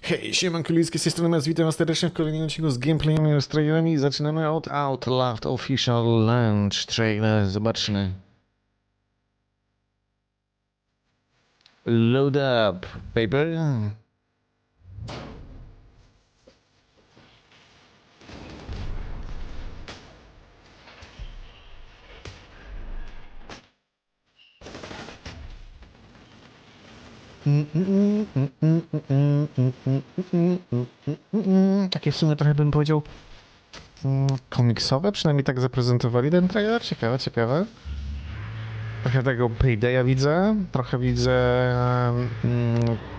Hej, siemanko ludzkie, z tej strony witam was serdecznie w kolejnym odcinku z gameplayem z trailerami. Zaczynamy od Outlast Official Launch Trailer, zobaczmy. Load up, baby. Takie w sumie trochę bym powiedział komiksowe, przynajmniej tak zaprezentowali ten trailer. Ciekawe, ciekawe. Trochę tego Paydaya widzę, trochę widzę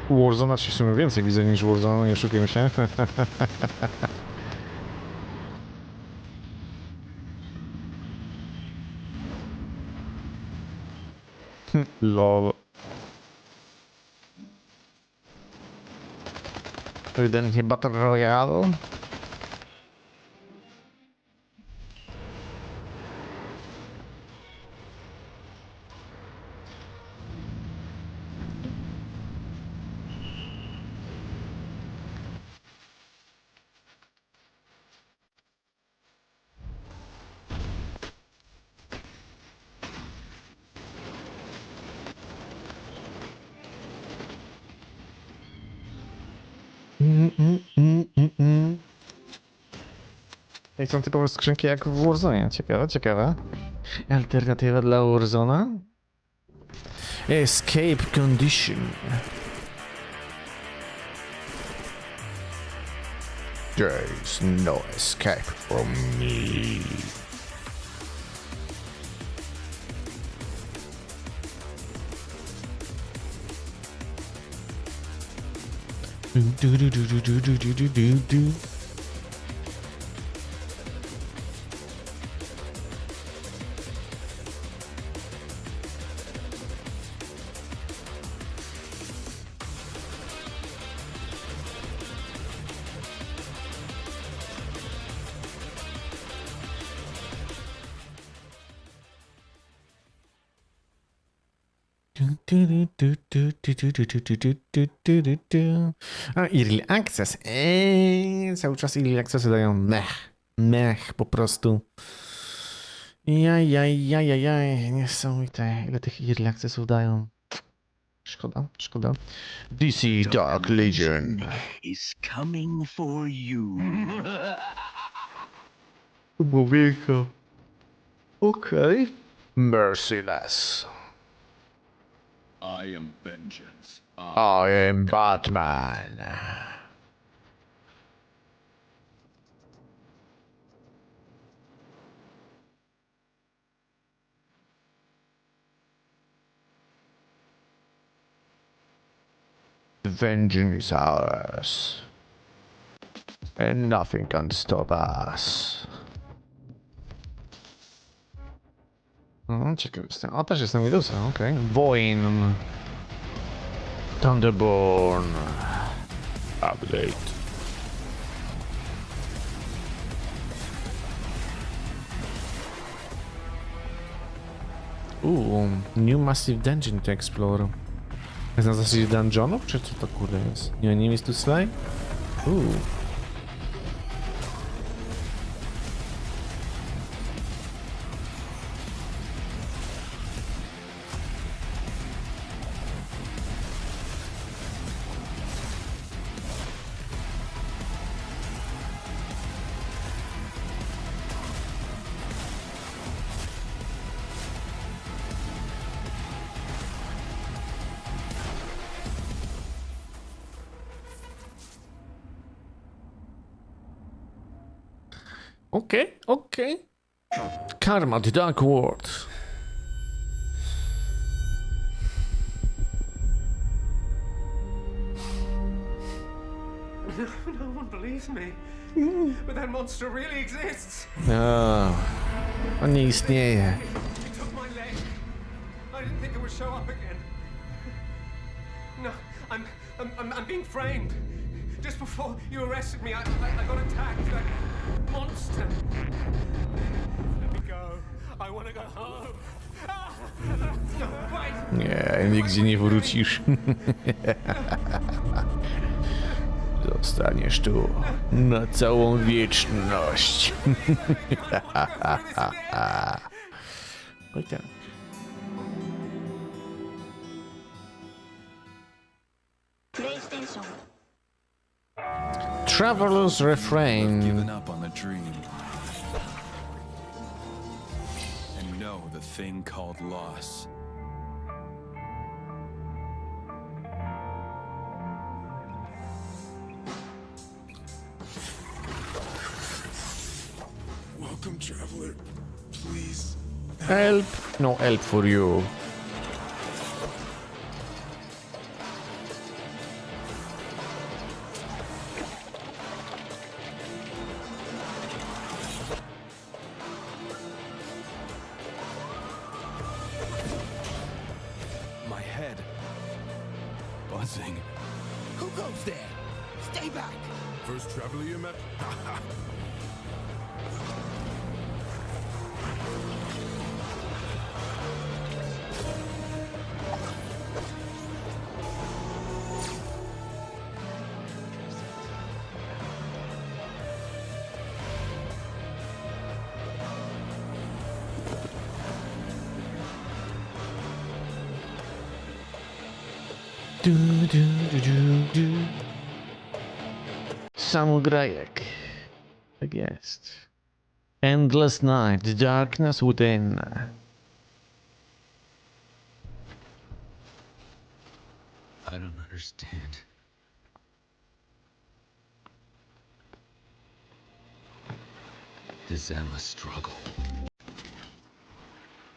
Warzona, czy w sumie więcej widzę niż Warzona, nie oszukujmy się. Lol. Ewidentnie Battle Royale. I są typowe skrzynki jak w Warzone. Ciekawe, ciekawe. Alternatywa dla Warzona? Escape condition. There is no escape from me. Do. A, Early Access. Cały czas Early Accessy dają mech po prostu. Jaj, niesamowite. Ile tych Early Accessów dają. Szkoda, szkoda. DC Dark Legion is coming for you. Człowieku. Okej. Merciless. I am vengeance. I am Batman. Vengeance is ours. And nothing can stop us. Ciekawy jestem. O, też jestem Widusem, okej. Woin. Thunderborn. Update. New massive dungeon to explore. Jest na zasadzie dungeonów, czy co to kurde jest? Nie, nie jest tu slime? Okay. Karma, the Dark World. No one believes me. But that monster really exists. On nie istnieje. He took my leg. I didn't think it would show up again. No, I'm being framed. Just before you arrested me, I got attacked. That monster. Let me go. I want to go home. No, wait. Nie, nigdzie nie wrócisz. Zostaniesz tu na całą wieczność. Oj tak. PlayStation. Traveler's Refrain. Given up on the dream and know the thing called loss. Welcome, traveler. Please. Help. No help for you. My head buzzing. Who goes there? Stay back. First traveler you met? Du, du, du, du, du. Samograjek. Tak jest. Endless night, the darkness within. I don't understand. This endless struggle.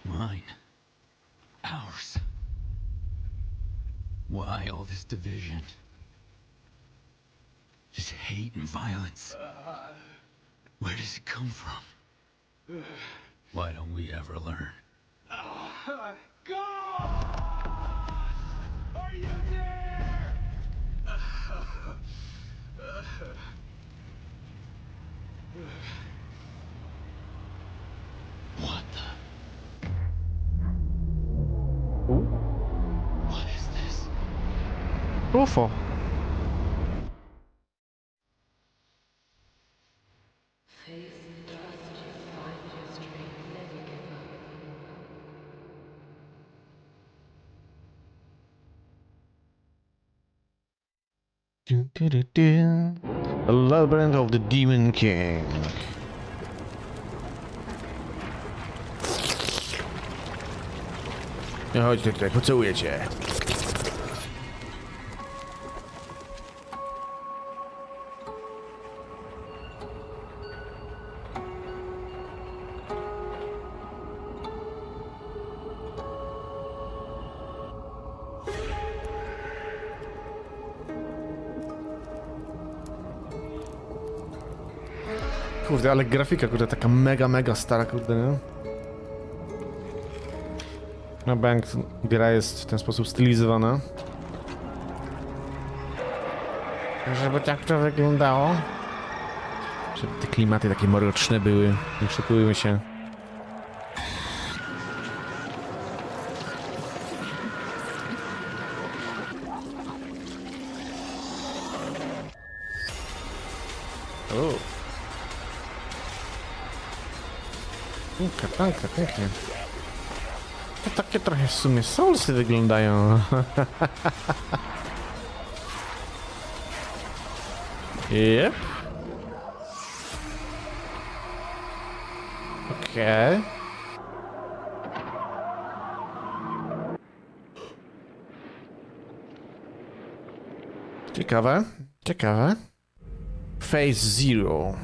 Mine. Ours. Why all this division? This hate and violence. Where does it come from? Why don't we ever learn? What the? What is this? UFO. Du, du, du, du. A labyrinth of the Demon King. No chodź tutaj, pocałuję cię. Kurde, ale grafika, kurde, taka mega stara, kurde, nie? No bank, gra jest w ten sposób stylizowana. Żeby tak to wyglądało. Żeby te klimaty takie mroczne były. Nie szokujmy się. O. Katanka, pięknie. To takie trochę w sumie Soulsy wyglądają. Yep. Okej. Ciekawe, ciekawe. Phase Zero.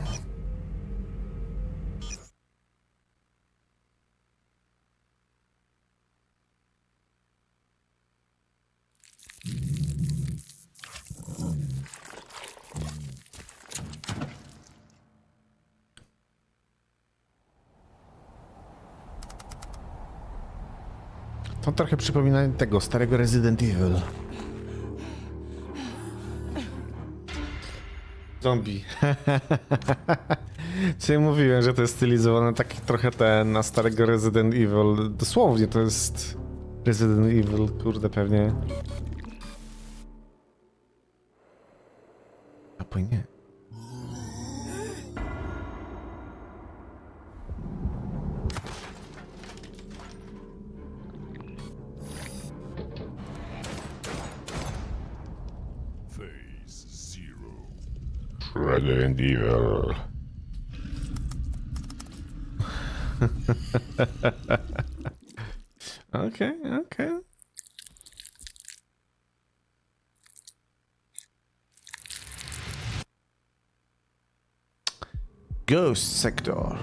To trochę przypomina tego starego Resident Evil. Zombie. Co ja mówiłem, że to jest stylizowane tak trochę na starego Resident Evil. Dosłownie to jest Resident Evil, kurde, pewnie. płynie. Phase 0. Resident Evil. Okej, okej. Ghost Sector.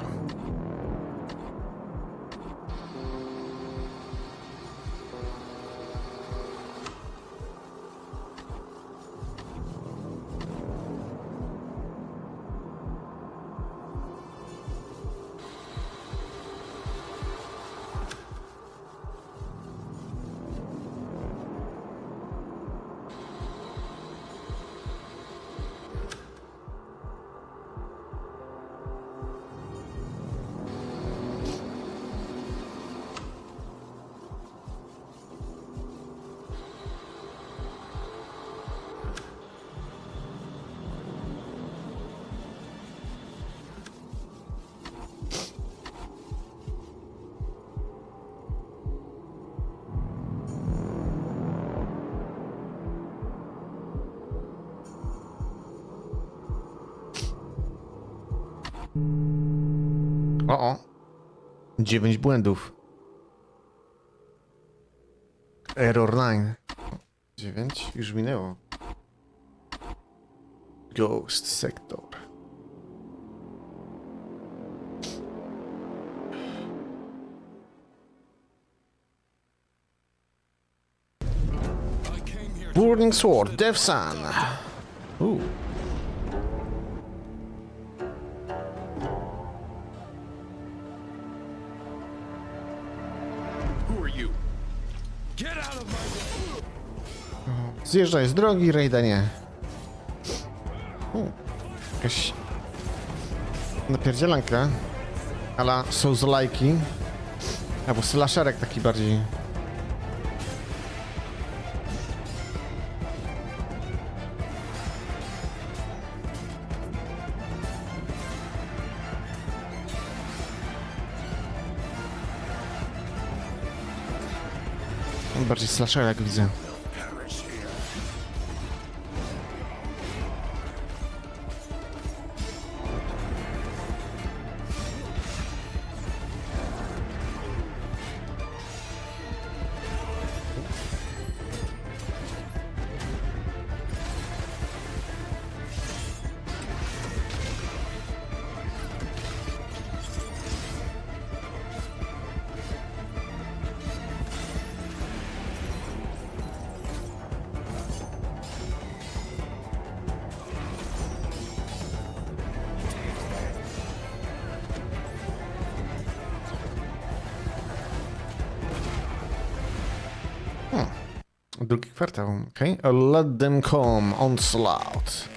O, 9 błędów. Error 9. 9 już minęło. Ghost Sector. Burning Sword, Death Sun. Who are you? Get out of my way! Zjeżdżaj z drogi, Rejda nie. Jakaś napierdzielanka. Ala Souls-like'i. Albo slasherek taki bardziej. Bardziej slasherek widzę. Drugi kwartał, okej. Okay. Let them come, onslaught.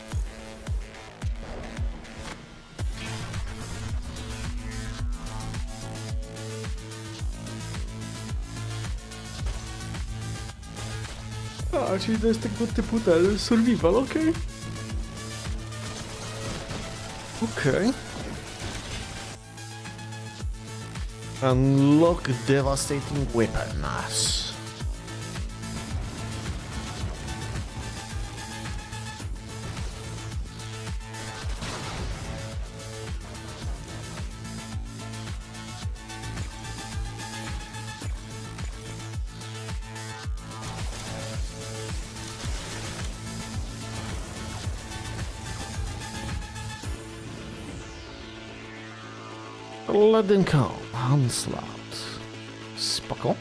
A, czyli to jest tego typu ten survival, okej. Okej. Unlock devastating weapons. Let them come, onslaught. Spoko.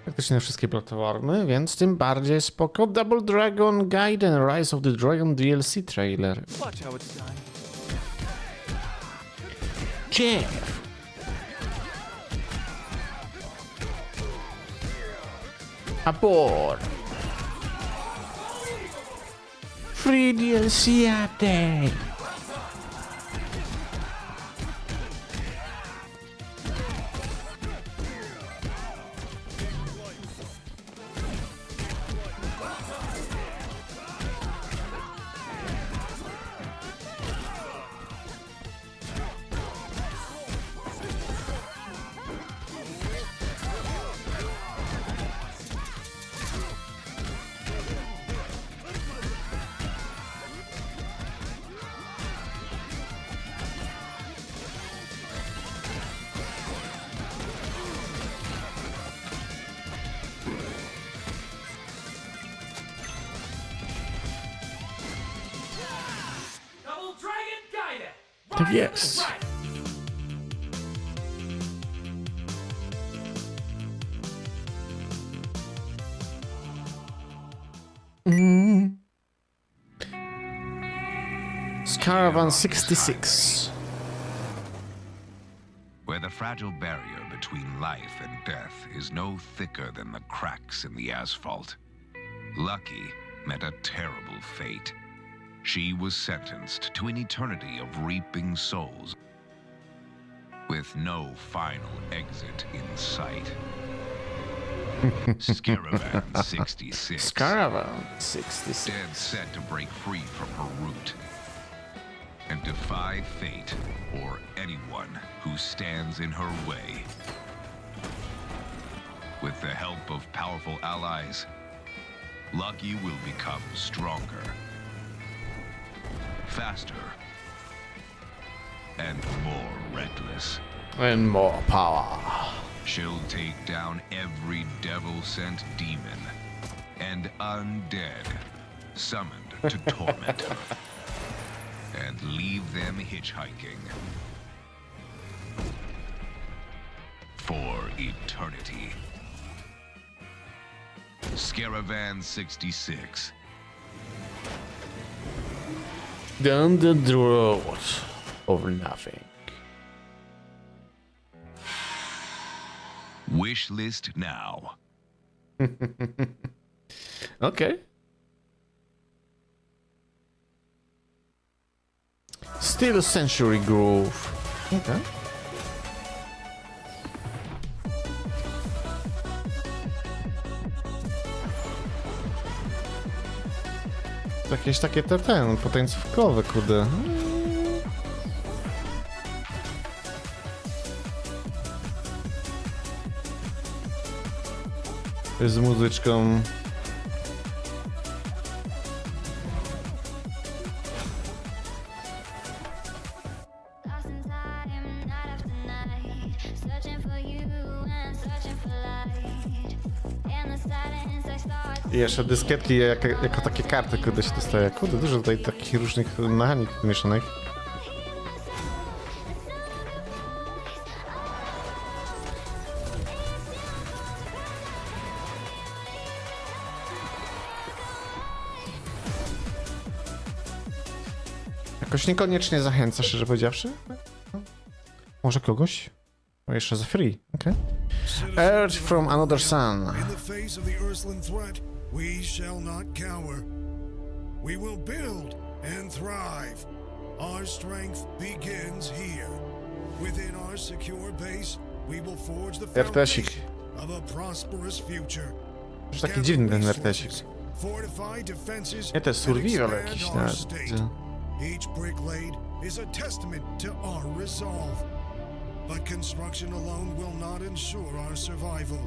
Praktycznie wszystkie platformy, więc tym bardziej spoko. Double Dragon Gaiden, Rise of the Dragon DLC trailer. Jeff. Aboard. Free DLC update. Tak jest. Caravan 66. Where the fragile barrier between life and death is no thicker than the cracks in the asphalt. Lucky met a terrible fate. She was sentenced to an eternity of reaping souls, with no final exit in sight. Scaravan 66. Caravan 66. Dead set to break free from her route and defy fate or anyone who stands in her way. With the help of powerful allies, Lucky will become stronger, faster, and more reckless. And more power. She'll take down every devil-sent demon and undead summoned to torment her, and leave them hitchhiking for eternity. Scaravan 66. Down the road of nothing. Wish list now. Okay. Still a century groove. Okay. Jakieś takie potańcówkowe, kurde. Z muzyczką. I jeszcze dyskietki jako takie karty, kurde, się dostaje. Kurde, dużo tutaj takich różnych mechanik mieszanych. Jakoś niekoniecznie zachęca, szczerze powiedziawszy. Może kogoś? O, jeszcze za free, okej. Earth from another sun. In the face of the Urslan threat, we shall not cower. We will build and thrive. Our strength begins here. Within our secure base, we will forge the RTS-ik. foundation of a prosperous future. Już taki dziwny ten RTS-ik. Fortify defenses Nie, to jest survival and jakiś, expand our tak. state. Each brick laid is a testament to our resolve. But construction alone will not ensure our survival.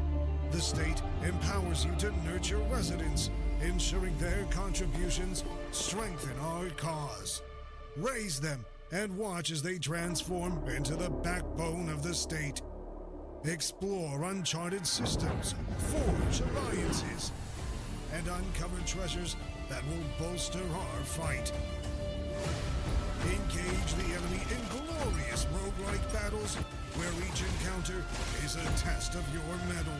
The state empowers you to nurture residents, ensuring their contributions strengthen our cause. Raise them and watch as they transform into the backbone of the state. Explore uncharted systems, forge alliances, and uncover treasures that will bolster our fight. Engage the enemy in glorious roguelike battles, where each encounter is a test of your mettle.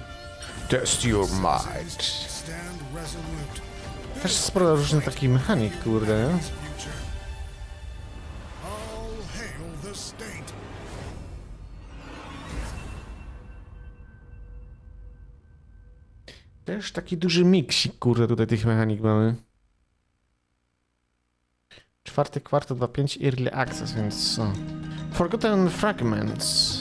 Test your might. Stand resolute. Też sporo różnych takich mechanik, kurde, nie? Future. All hail the state. Też taki duży miksik, kurde, tutaj tych mechanik mamy. 4 kwartał 2.5 Early Access, więc co? Forgotten Fragments.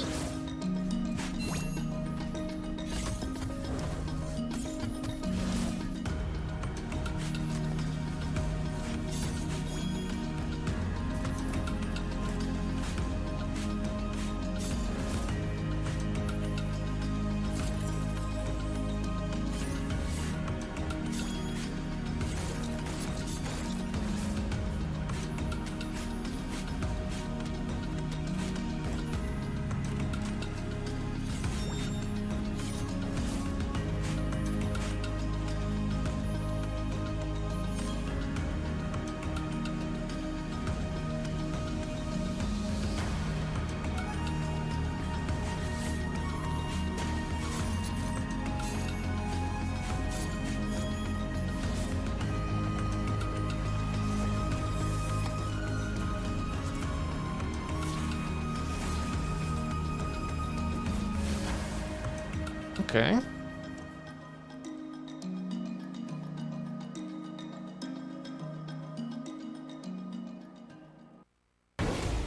Okej.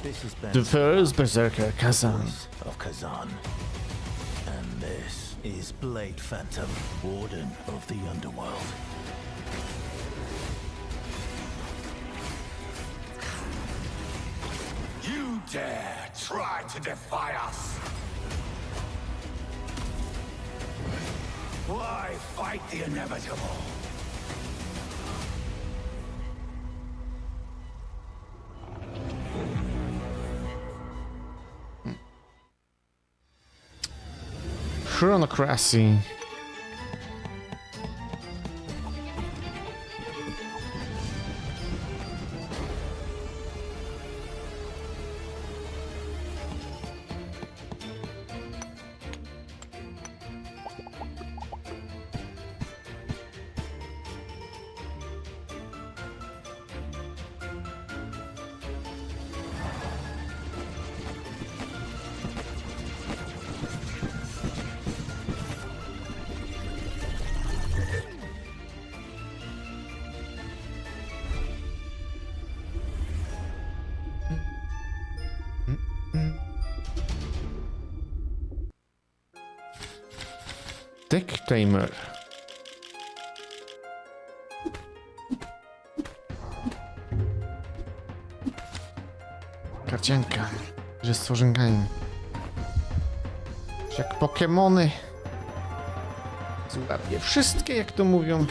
This is The first Berserker Kazan. of Kazan. And this is Blade Phantom, Warden of the Underworld. You dare try to defy us? Why fight the inevitable? Chronocracy. Deck Tamer. Karcianka. Że stworzynkami. Jak Pokemony. Złapię wszystkie, jak to mówią.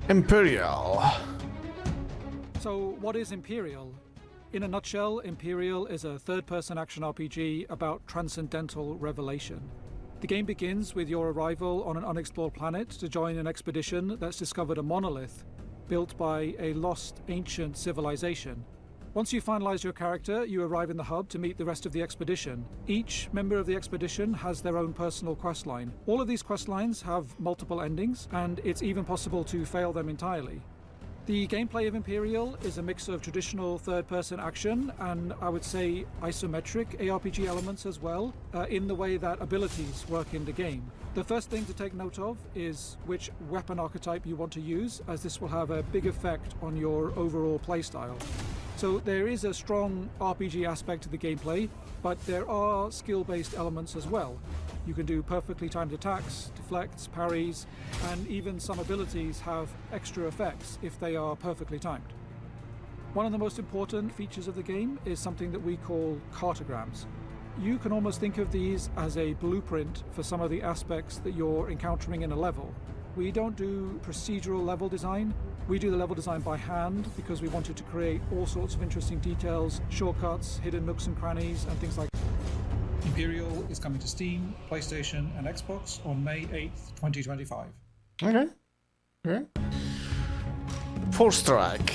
Imperial. So, what is Imperial? In a nutshell, Imperial is a third-person action RPG about transcendental revelation. The game begins with your arrival on an unexplored planet to join an expedition that's discovered a monolith built by a lost ancient civilization. Once you finalize your character, you arrive in the hub to meet the rest of the expedition. Each member of the expedition has their own personal questline. All of these questlines have multiple endings, and it's even possible to fail them entirely. The gameplay of Imperial is a mix of traditional third-person action and, I would say, isometric ARPG elements as well, in the way that abilities work in the game. The first thing to take note of is which weapon archetype you want to use, as this will have a big effect on your overall playstyle. So there is a strong RPG aspect to the gameplay, but there are skill-based elements as well. You can do perfectly timed attacks, deflects, parries, and even some abilities have extra effects if they are perfectly timed. One of the most important features of the game is something that we call cartograms. You can almost think of these as a blueprint for some of the aspects that you're encountering in a level. We don't do procedural level design. We do the level design by hand because we wanted to create all sorts of interesting details, shortcuts, hidden nooks and crannies, and things like that. Imperial is coming to Steam, PlayStation, and Xbox on May 8th, 2025. Okay. Okay. Force Strike.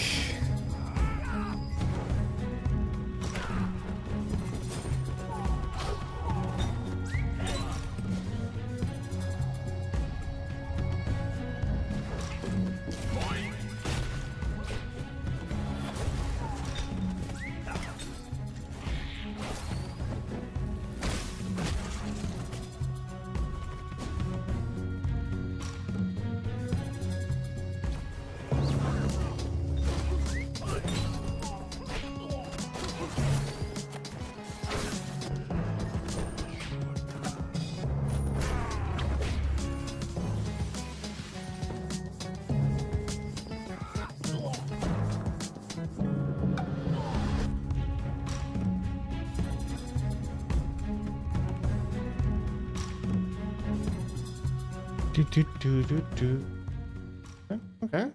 Okay.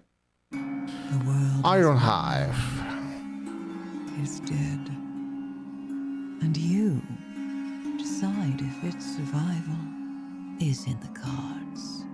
The world Iron Hive. is dead. And you decide if its survival is in the cards.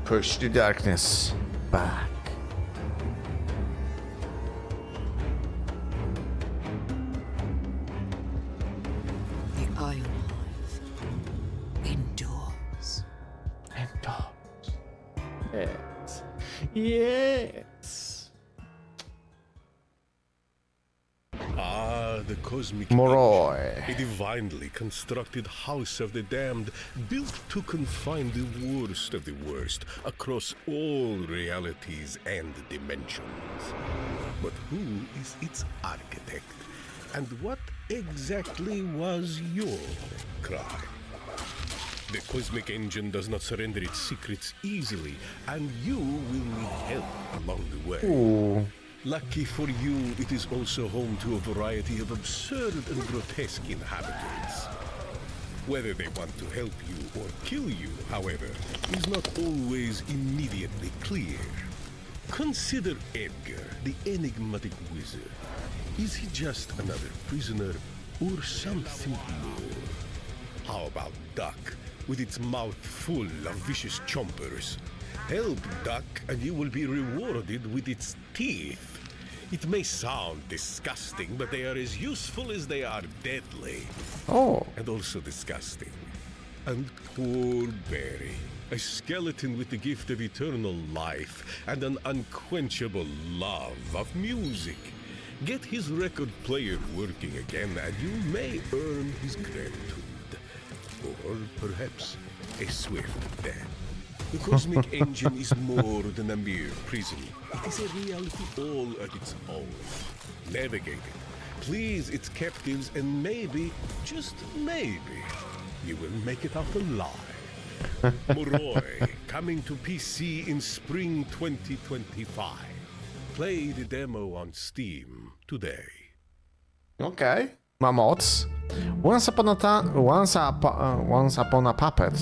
Push the darkness back. The ionized endures. Endures. Yes. Yes. Ah, the cosmic Moroi. age, a divinely constructed house of the damned, built to confine the worst of the worst across all realities and dimensions. But who is its architect? And what exactly was your crime? The cosmic engine does not surrender its secrets easily, and you will need help along the way. Ooh. Lucky for you, it is also home to a variety of absurd and grotesque inhabitants. Whether they want to help you or kill you, however, is not always immediately clear. Consider Edgar, the enigmatic wizard. Is he just another prisoner or something more? How about Duck, with its mouth full of vicious chompers? Help Duck and you will be rewarded with its teeth. It may sound disgusting, but they are as useful as they are deadly. Oh. And also disgusting. And poor Barry, a skeleton with the gift of eternal life and an unquenchable love of music. Get his record player working again and you may earn his gratitude. Or perhaps a swift death. The cosmic engine is more than a mere prison. It is a reality all at its own. Navigate it, please its captives, and maybe, just maybe, you will make it out alive. Moroi, coming to PC in spring 2025. Play the demo on Steam today. Okay. Ma moc. Once upon a puppet.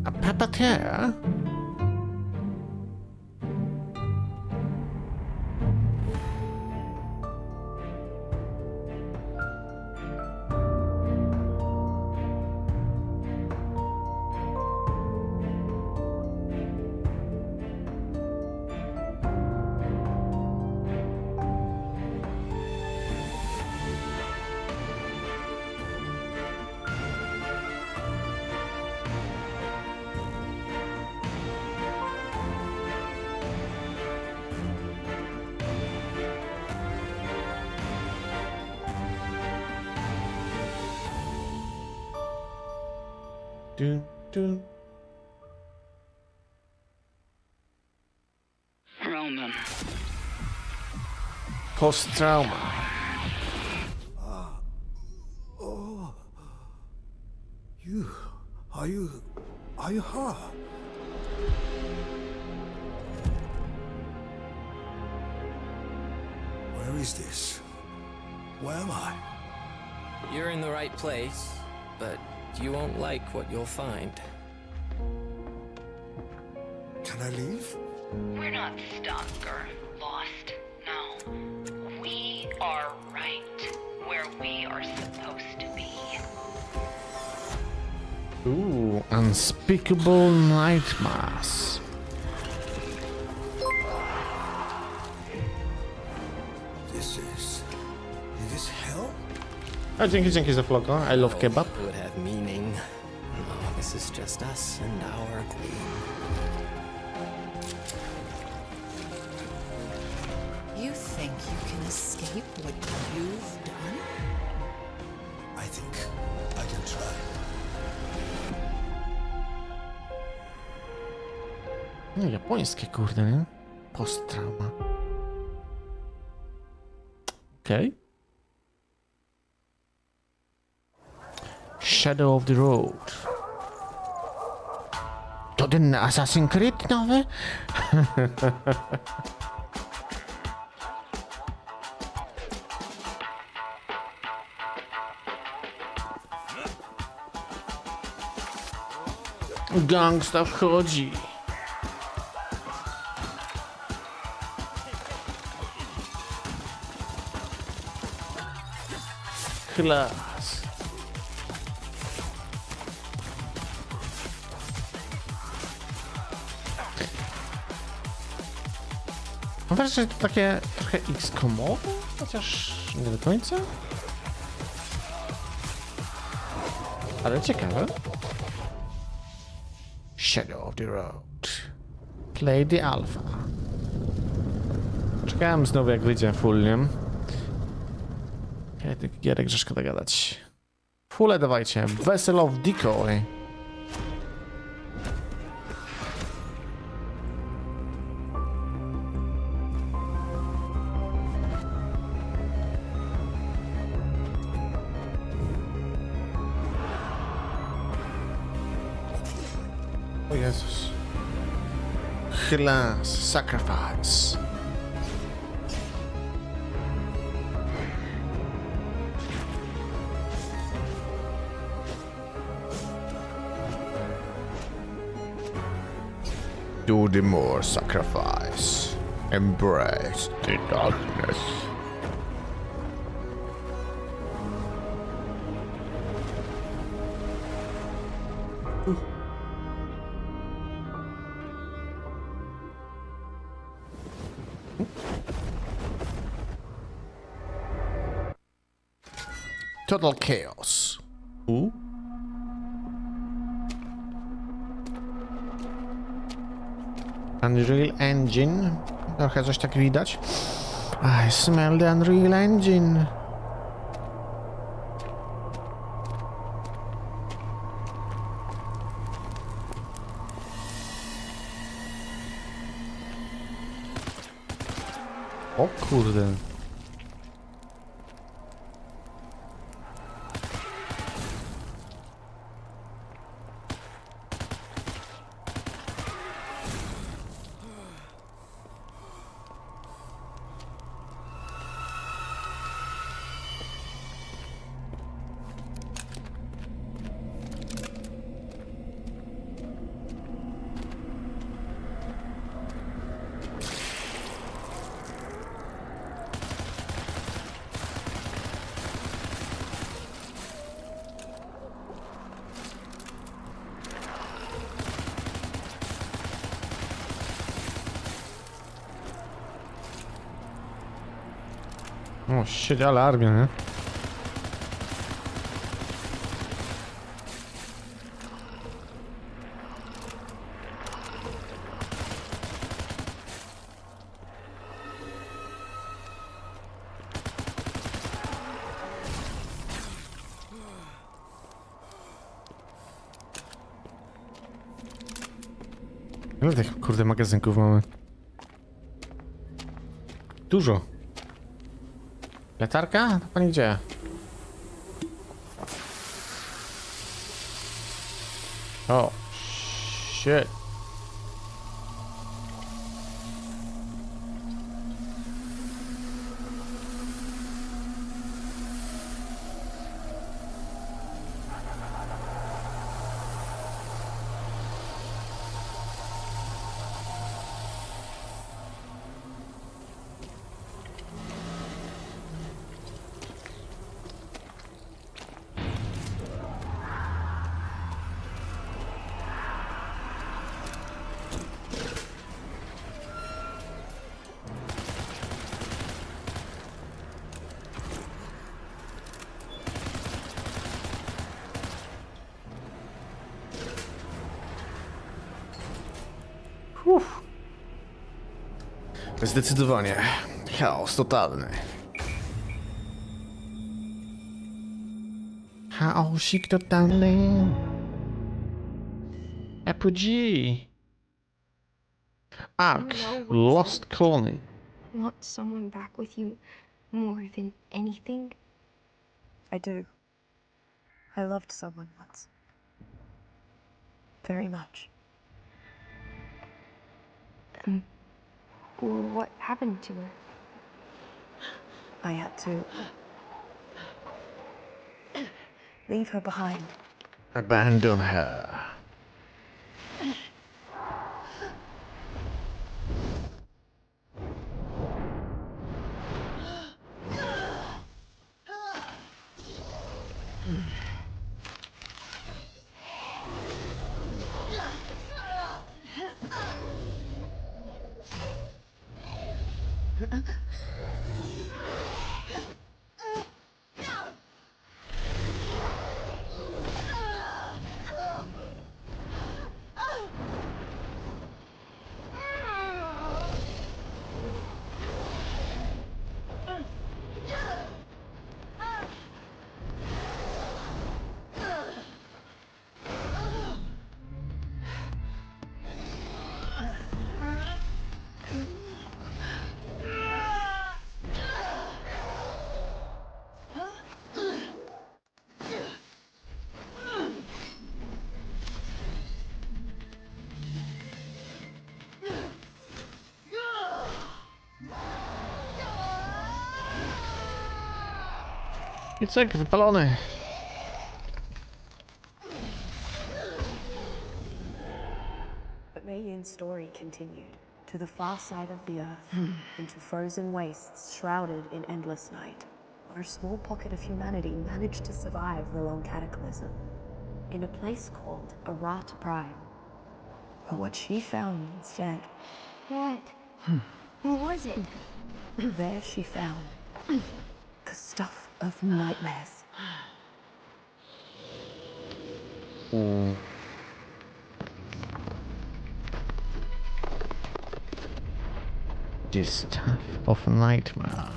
A puppeteer? Dun, dun. Roman. Post-trauma. Oh. Are you her? Where is this? Where am I? You're in the right place, but you won't like what you'll find. Can I leave? We're not stuck or lost. No. We are right where we are supposed to be. Ooh, unspeakable nightmares. This is hell? A dzięki za floko. I love kebab. It would have meaning. No, this is just us and our queen. You think you can escape what you've done? I think I can try. No, japońskie, kurde, nie? Post-trauma. Okej. Shadow of the Road. To ten Assassin's Creed nowy? Gangsta wchodzi. Klas. Mam wrażenie, że to takie trochę X-komowe, chociaż nie do końca. Ale ciekawe. Shadow of the Road. Play the Alpha. Czekałem znowu jak wyjdzie full, nie? Gierek, że szkoda gadać. Fulle dawajcie. Vessel of Decoy. O Jezus. Hylas, sacrifice. Do the more sacrifice. Embrace the darkness. Total chaos. Unreal Engine. Trochę coś tak widać. I smell the Unreal Engine. O kurde. O, shit, ale armia, nie? Ile tych kurde magazynków mamy? Dużo. Latarka? To pani gdzie? O, shit. Zdecydowanie. Chaos totalny. Chaosik totalny. Epizod. Ark. Lost Colony. Want someone back with you more than anything? I do. I loved someone once. Very much. What happened to her? I had to leave her behind. Abandon her. I cyk, wypalony. But Mei story continued to the far side of the earth, into frozen wastes shrouded in endless night, where a small pocket of humanity managed to survive the long cataclysm, in a place called Arat Prime. But what she found instead... What? What was it? There she found the stuff of nightmares. The stuff of nightmare.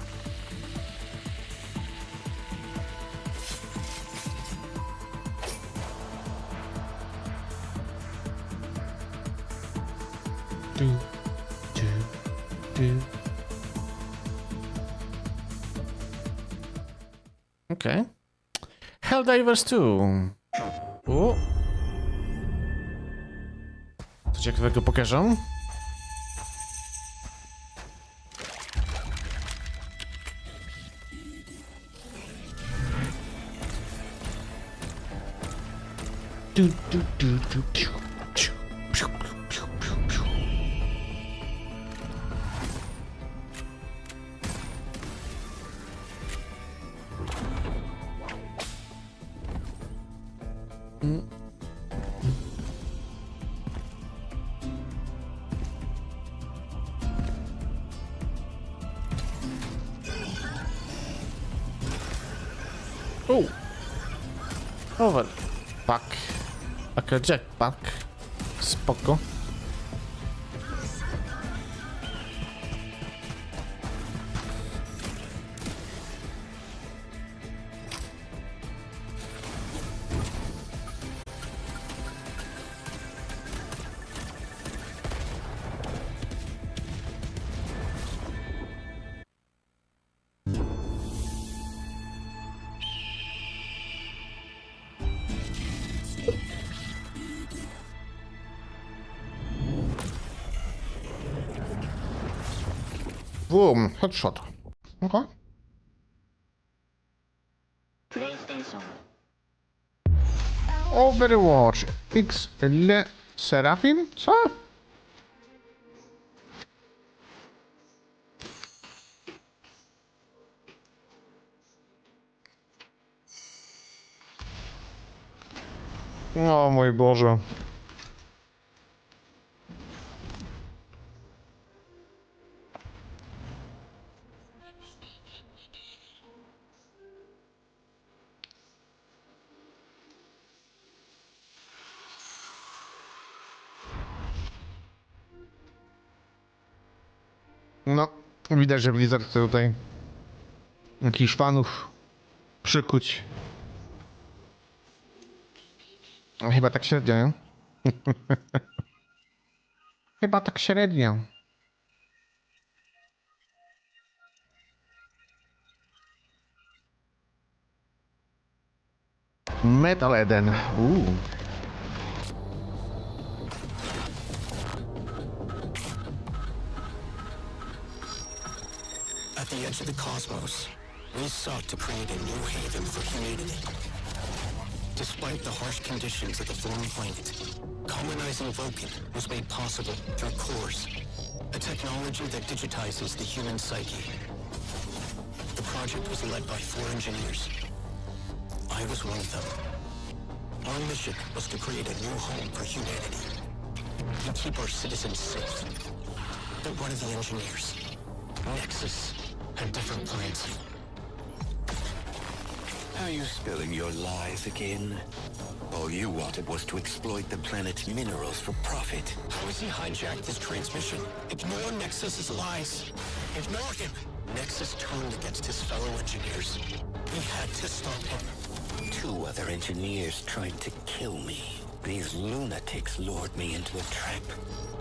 Okay. Helldivers 2. O. Co ciekawego pokażą? Oh! Over. Fuck. Taka jetpack. Spoko. Boom, headshot. Okay. PlayStation. Overwatch XL Serafin? Co? O mój Boże. No, widać, że Blizzard chce tutaj jakichś fanów przykuć. A chyba tak średnio, nie? Chyba tak średnio. Metal Eden. At the edge of the cosmos, we sought to create a new haven for humanity. Despite the harsh conditions of the foreign planet, colonizing Vulcan was made possible through cores, a technology that digitizes the human psyche. The project was led by 4 engineers. I was one of them. Our mission was to create a new home for humanity and keep our citizens safe. But one of the engineers, Nexus, had different plans. Are you spilling your lies again? All you wanted was to exploit the planet's minerals for profit. How has he hijacked his transmission? Ignore Nexus's lies. Ignore him. Nexus turned against his fellow engineers. We had to stop him. 2 other engineers tried to kill me. These lunatics lured me into a trap.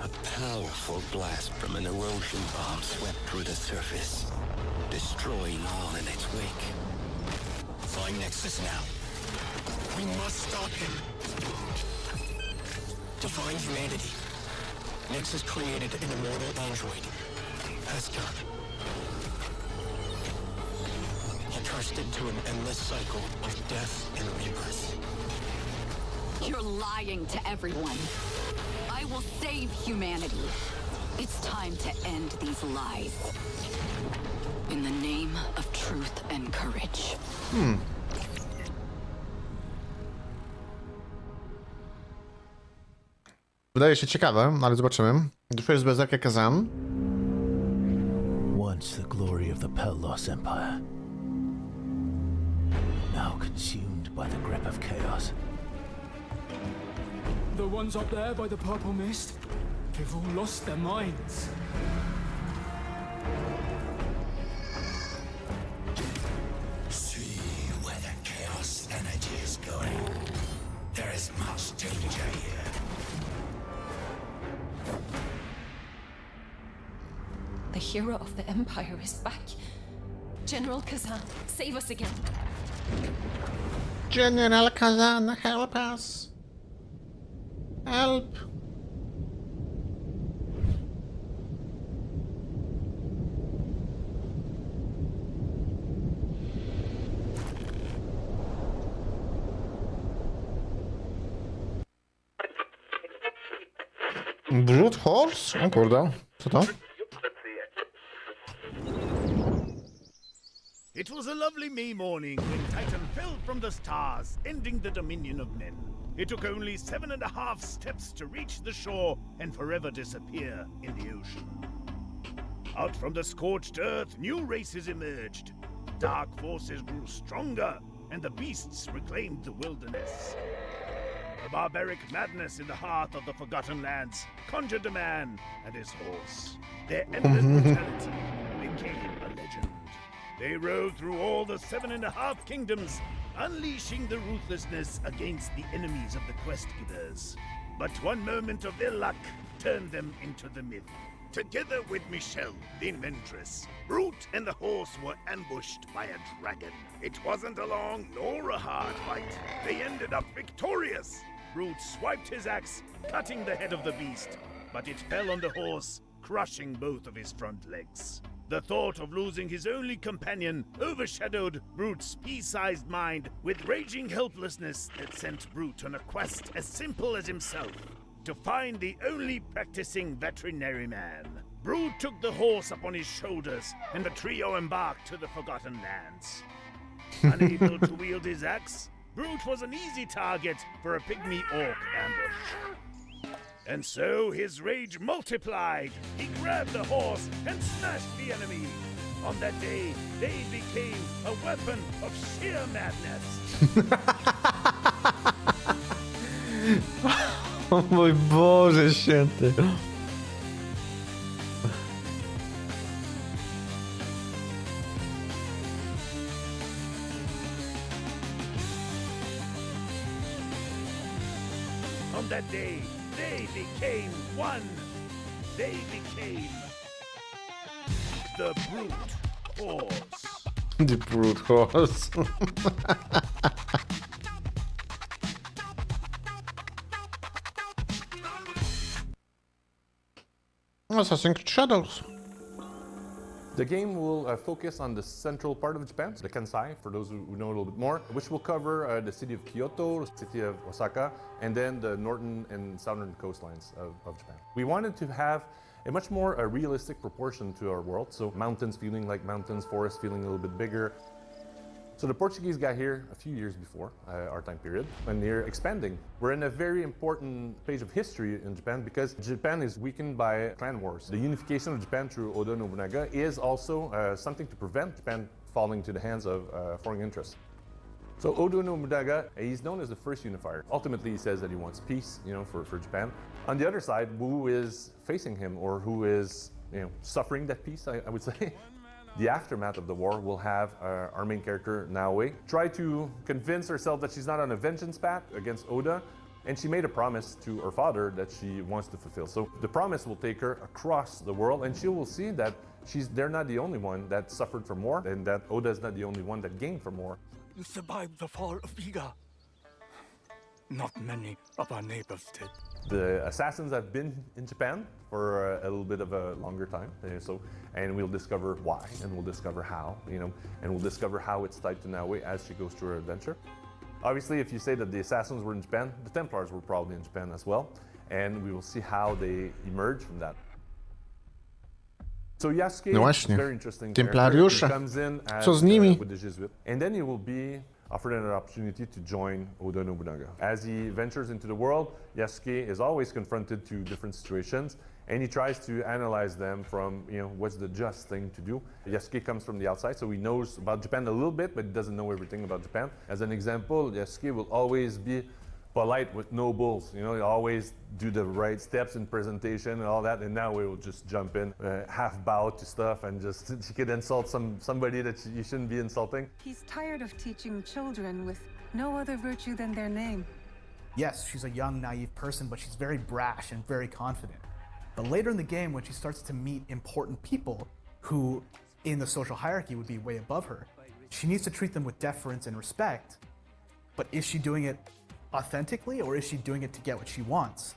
A powerful blast from an erosion bomb swept through the surface, destroying all in its wake. Find Nexus now. We must stop him. To find humanity, Nexus created an immortal android, Pascal. He thrust into an endless cycle of death and rebirth. You're lying to everyone. I will save humanity. It's time to end these lies. In the name of truth and courage. Wydaje się ciekawe, ale zobaczymy. The first berserker Kazan. Once the glory of the Pellos Empire, now consumed by the grip of chaos. The ones up there by the purple mist, they've all lost their minds. See where the chaos energy is going. There is much danger here. The hero of the Empire is back. General Kazan, save us again. General Kazan, help us. Help. Brute Horse? O kurde, co to? It was a lovely May morning when Titan fell from the stars, ending the dominion of men. It took only 7.5 steps to reach the shore and forever disappear in the ocean. Out from the scorched earth, new races emerged. Dark forces grew stronger, and the beasts reclaimed the wilderness. The barbaric madness in the heart of the Forgotten Lands conjured a man and his horse. Their endless brutality became a legend. They rode through all the 7.5 kingdoms, unleashing the ruthlessness against the enemies of the quest givers. But one moment of ill luck turned them into the myth. Together with Michelle, the inventress, Brute and the horse were ambushed by a dragon. It wasn't a long nor a hard fight. They ended up victorious. Brute swiped his axe, cutting the head of the beast, but it fell on the horse, crushing both of his front legs. The thought of losing his only companion overshadowed Brute's pea-sized mind with raging helplessness that sent Brute on a quest as simple as himself, to find the only practicing veterinary man. Brute took the horse upon his shoulders, and the trio embarked to the Forgotten Lands. Unable to wield his axe, Brute was an easy target for a pygmy orc ambush. And so his rage multiplied. He grabbed the horse and smashed the enemy. On that day, they became a weapon of sheer madness. O mój Boże święty. On that day, they became one. They became the Brute Horse. The Brute Horse. Assassin's Creed Shadows. The game will focus on the central part of Japan, the Kansai, for those who know a little bit more, which will cover the city of Kyoto, the city of Osaka, and then the northern and southern coastlines of Japan. We wanted to have a much more realistic proportion to our world, so mountains feeling like mountains, forests feeling a little bit bigger. So the Portuguese got here a few years before our time period, and they're expanding. We're in a very important page of history in Japan because Japan is weakened by clan wars. The unification of Japan through Oda Nobunaga is also something to prevent Japan falling to the hands of foreign interests. So Oda Nobunaga, he's known as the first unifier. Ultimately, he says that he wants peace, for Japan. On the other side, who is facing him or who is, suffering that peace, I would say. The aftermath of the war will have our main character, Naoe, try to convince herself that she's not on a vengeance path against Oda, and she made a promise to her father that she wants to fulfill. So the promise will take her across the world, and she will see that they're not the only one that suffered from war, and that Oda is not the only one that gained from war. You survived the fall of Iga. Not many of our neighbors did. The assassins have been in Japan for a little bit of a longer time, and we'll discover why, and we'll discover how, and we'll discover how it's tied to Naue as she goes through her adventure. Obviously, if you say that the assassins were in Japan, the Templars were probably in Japan as well, and we will see how they emerge from that. So Yasuke is a very interesting character. He comes in as with the Jesuit, and then he will be offered an opportunity to join Oda Nobunaga. As he ventures into the world, Yasuke is always confronted to different situations, and he tries to analyze them from, what's the just thing to do. Yasuke comes from the outside, so he knows about Japan a little bit, but he doesn't know everything about Japan. As an example, Yasuke will always be polite with no bulls. He'll always do the right steps in presentation and all that, and now we will just jump in, half bow to stuff, and just, he could insult somebody that you shouldn't be insulting. He's tired of teaching children with no other virtue than their name. Yes, she's a young, naive person, but she's very brash and very confident. But later in the game, when she starts to meet important people who, in the social hierarchy, would be way above her, she needs to treat them with deference and respect, but is she doing it authentically, or is she doing it to get what she wants?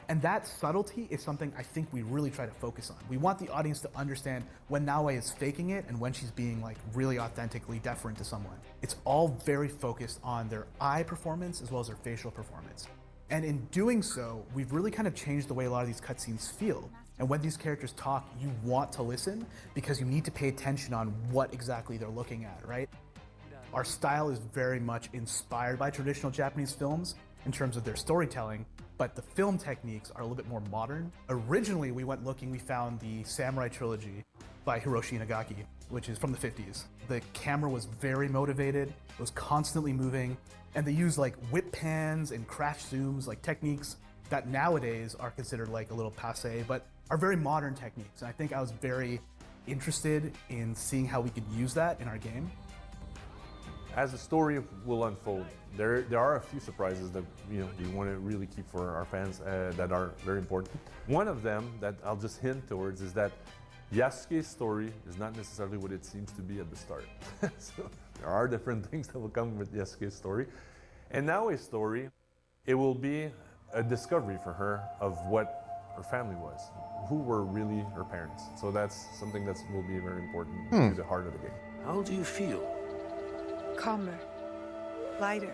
And that subtlety is something I think we really try to focus on. We want the audience to understand when Naue is faking it and when she's being really authentically deferent to someone. It's all very focused on their eye performance as well as their facial performance. And in doing so, we've really kind of changed the way a lot of these cutscenes feel. And when these characters talk, you want to listen because you need to pay attention on what exactly they're looking at, right? Our style is very much inspired by traditional Japanese films in terms of their storytelling, but the film techniques are a little bit more modern. Originally, we went looking, we found the Samurai Trilogy by Hiroshi Inagaki, which is from the 50s. The camera was very motivated, it was constantly moving, and they used whip pans and crash zooms, techniques that nowadays are considered a little passé, but are very modern techniques. And I think I was very interested in seeing how we could use that in our game. As the story will unfold, there are a few surprises that we want to really keep for our fans that are very important. One of them that I'll just hint towards is that Yasuke's story is not necessarily what it seems to be at the start. So there are different things that will come with Yasuke's story. And Naue's story, it will be a discovery for her of what her family was, who were really her parents. So that's something that will be very important to the heart of the game. How do you feel? Calmer. Lighter.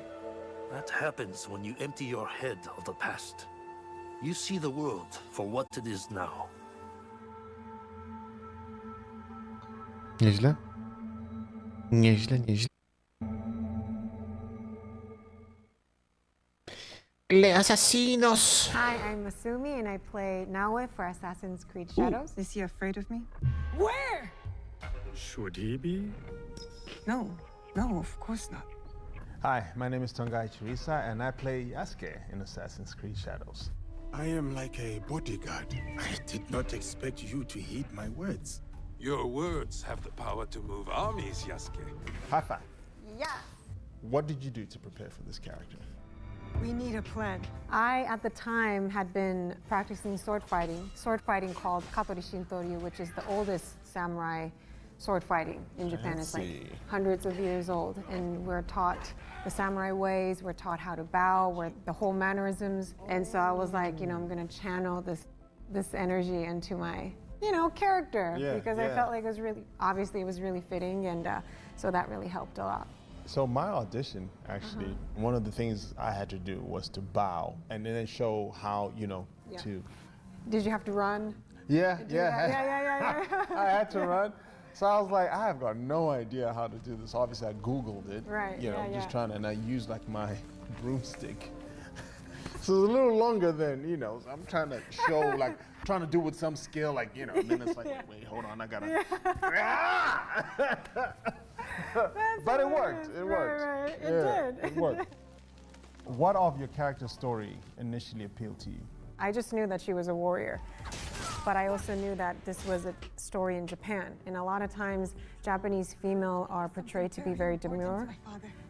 That happens when you empty your head of the past. You see the world for what it is now. Nieźle. Nieźle. Le Assassinos! Hi, I'm Masumi, and I play Naue for Assassin's Creed Shadows. Is he afraid of me? Where? Should he be? No, of course not. Hi, my name is Tongai Chirisa, and I play Yasuke in Assassin's Creed Shadows. I am like a bodyguard. I did not expect you to heed my words. Your words have the power to move armies, Yasuke. High five. Yes. What did you do to prepare for this character? We need a plan. I, at the time, had been practicing sword fighting called Katori Shintoryu, which is the oldest samurai sword fighting in Japan. It's hundreds of years old, and we're taught the samurai ways, we're taught how to bow, the whole mannerisms. And so I was like, I'm gonna channel this energy into my, character, because I felt like it was really fitting, and so that really helped a lot. So my audition, actually, one of the things I had to do was to bow and then show how, to... Did you have to run? Yeah. I had to run. So I was like, I have got no idea how to do this. Obviously, I Googled it. Right, just trying to, and I used my broomstick. So it's a little longer than, so I'm trying to show, trying to do with some skill, and then it's wait, hold on, I gotta... But it worked. It worked. Right. It did. It worked. What of your character's story initially appealed to you? I just knew that she was a warrior, but I also knew that this was a story in Japan, and a lot of times Japanese female are portrayed to be very demure,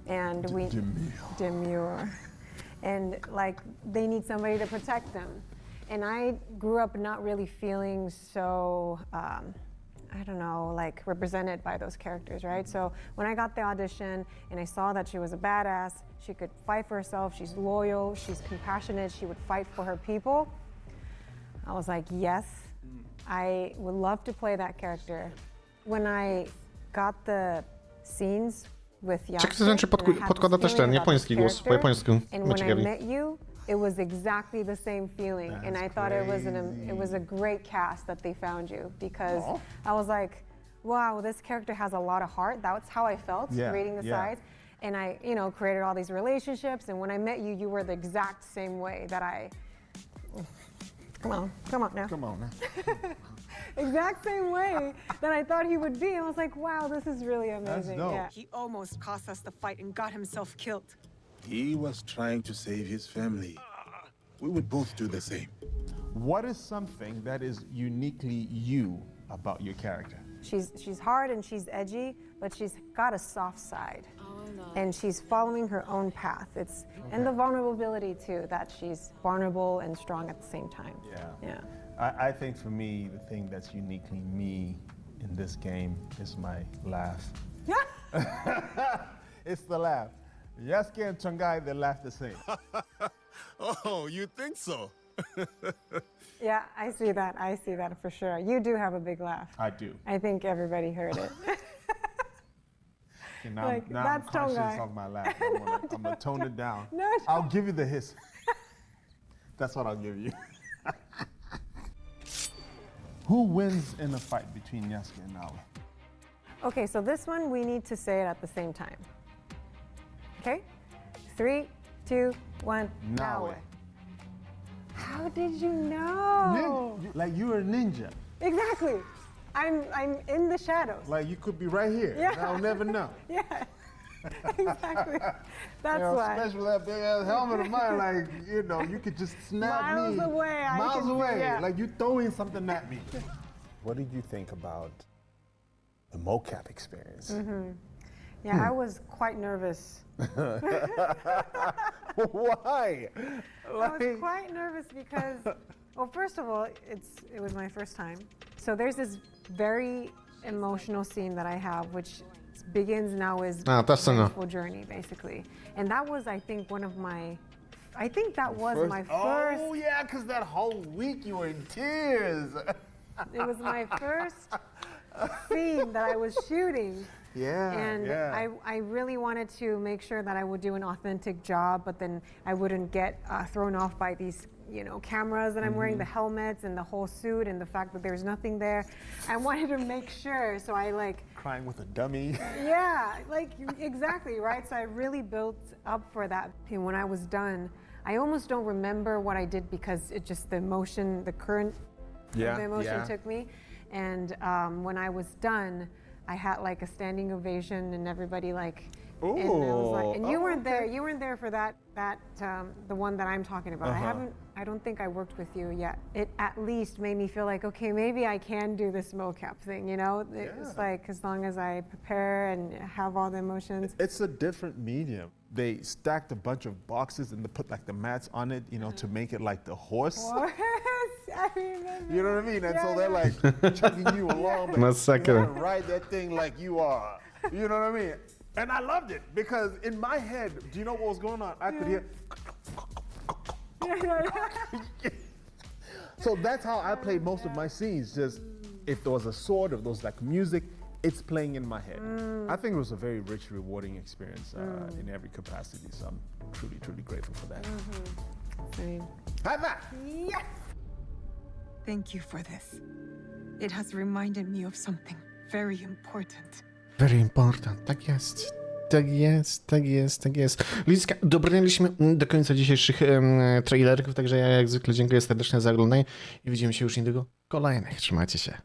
and demure, and they need somebody to protect them. And I grew up not really feeling so I don't know, like represented by those characters, right? So when I got the audition and I saw that she was a badass, she could fight for herself, she's loyal, she's compassionate, she would fight for her people, I was like, yes, I would love to play that character. When I got the scenes with Yasuke, Znaczy podkłada też ten japoński głos po japońsku. and when I met you, it was exactly the same feeling. And I thought it was a great cast that they found you, because I was like, wow, this character has a lot of heart. That's how I felt reading the sides. And I, you know, created all these relationships. And when I met you, you were the exact same way that I, come on now. Come on now. Exact same way that I thought he would be. I was like, wow, this is really amazing. That's dope. Yeah. He almost cost us the fight and got himself killed. He was trying to save his family. We would both do the same. What is something that is uniquely you about your character? She's hard and she's edgy, but she's got a soft side. And she's following her own path. It's and the vulnerability too, that she's vulnerable and strong at the same time. Yeah. I think for me, the thing that's uniquely me in this game is my laugh. It's the laugh. Yasuke and Chungai, they laugh the same. Oh, you think so? Yeah, I see that. I see that for sure. You do have a big laugh. I do. I think everybody heard it. Okay, now Like, I'm that's conscious Chungai. of my laugh. I'm gonna tone it down. No, I'll give you the hiss. That's what I'll give you. Who wins in a fight between Yasuke and Nawe? Okay, so this one we need to say it at the same time. Okay? 3, 2, 1, Nawe. How did you know? Like you're a ninja. Exactly. I'm in the shadows. Like you could be right here. Yeah. And I'll never know. Yeah. Exactly. That's You know, why. especially that big ass helmet of mine, like, you know, you could just snap Miles me. away, I Miles can- away. yeah. Like you throwing something at me. What did you think about the mocap experience? Yeah, I was quite nervous. Why? I was quite nervous because, well, first of all, it was my first time. So there's this very emotional scene that I have, which begins now as ta scena. vengeful journey, basically. And that was, I think, my first. Oh yeah, because that whole week you were in tears. It was my first scene that I was shooting. Yeah, And yeah. I really wanted to make sure that I would do an authentic job, but then I wouldn't get thrown off by these, you know, cameras that I'm wearing, the helmets and the whole suit and the fact that there's nothing there. I wanted to make sure, so I like... Crying with a dummy. Yeah, like exactly, right? So I really built up for that. And when I was done, I almost don't remember what I did because it just, the emotion, the current of the emotion took me. And when I was done, I had like a standing ovation and everybody like, and I was like, and you weren't there. You weren't there for that the one that I'm talking about. I don't think I worked with you yet. It at least made me feel like, okay, maybe I can do this mocap thing, you know? It's like, as long as I prepare and have all the emotions. It's a different medium. They stacked a bunch of boxes and they put like the mats on it, you know, to make it like the horse. I remember. You know what I mean? And so they're like chugging you along. Masakra. You gotta ride that thing like you are. You know what I mean? And I loved it because in my head, do you know what was going on? I could hear. So that's how I played most of my scenes. Just if there was a sword, if there was like music, it's playing in my head. I think it was a very rich, rewarding experience in every capacity. So I'm truly, truly grateful for that. Same. High five! Yes! Thank you for this. It has reminded me of something very important. Very important. Tak jest. Tak jest, tak jest, tak jest. Ludziska, dobrnęliśmy do końca dzisiejszych trailerków, także ja jak zwykle dziękuję serdecznie za oglądanie i widzimy się już niedługo w kolejnych. Trzymajcie się.